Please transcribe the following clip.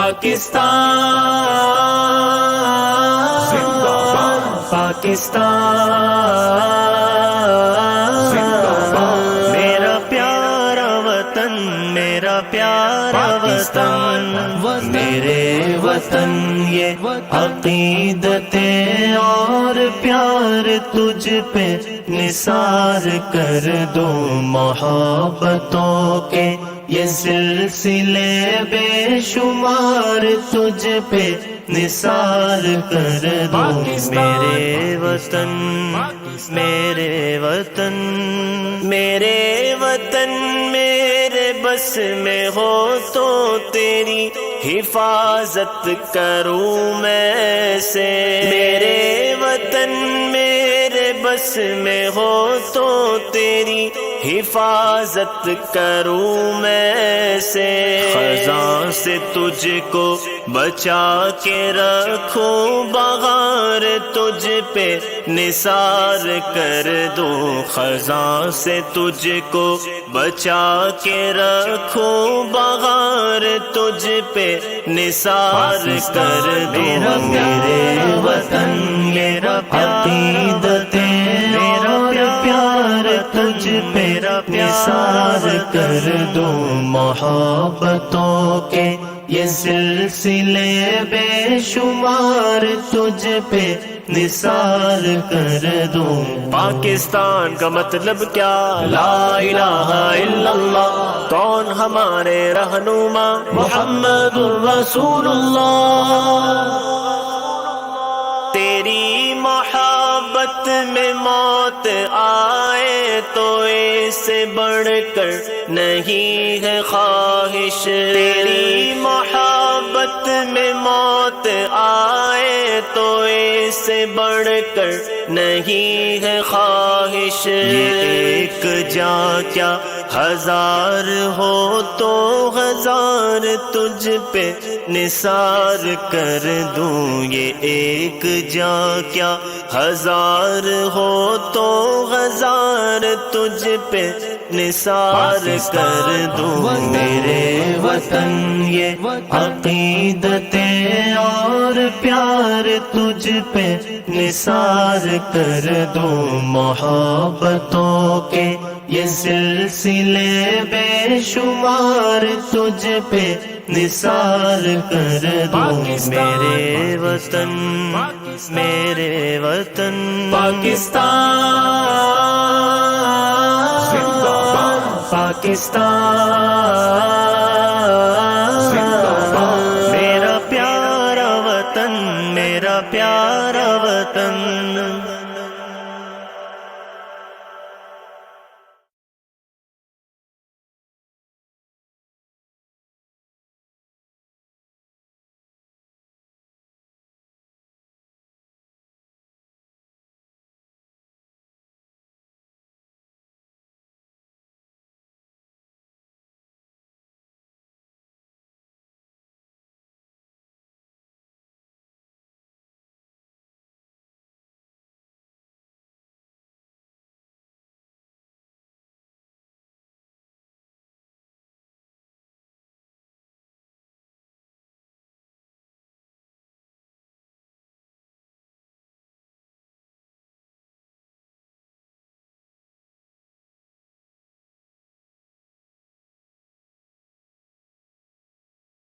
پاکستان پاکستان میرا پیارا وطن، میرا پیارا وطن، میرے وطن یہ عقیدت اور پیار تجھ پہ نثار کر دو، محبتوں کے یہ سلسلے بے شمار تجھ پہ نثار کر دو، میرے وطن، میرے وطن، میرے وطن میرے بس میں ہو تو تیری حفاظت کروں میں سے، میرے وطن میرے بس میں ہو تو تیری حفاظت کروں میں سے، خزاں سے تجھ کو بچا کے رکھوں، بغار تجھ پہ نثار کر دوں، خزاں سے تجھ کو بچا کے رکھوں، بغار تجھ پہ نثار کر دوں، میرے وطن میرا عقیدت میرا پیار تجھ پہ نثار کر دوں، محبتوں کے یہ سلسلے بے شمار تجھ پہ نثار کر دوں، پاکستان کا مطلب کیا؟ لا الہ الا اللہ، کون ہمارے رہنما؟ محمد الرسول اللہ، تیری محبت میں موت آئے تو اس سے بڑھ کر نہیں ہے خواہش، تیری محبت میں موت آئے تو اس سے بڑھ کر نہیں ہے خواہش، یہ ایک جاں کیا ہزار ہو تو ہزار تجھ پہ نثار کر دوں، یہ ایک جاں کیا ہزار ہو تو ہزار تجھ پہ نثار کر دوں، میرے وطن یہ عقیدت اور پیار تجھ پہ نثار کر دوں، محبتوں کے یہ سلسلے بے شمار تجھ پہ نثار کر دوں، میرے وطن، میرے وطن پاکستان پاکستان میرا پیارا وطن، میرا پیارا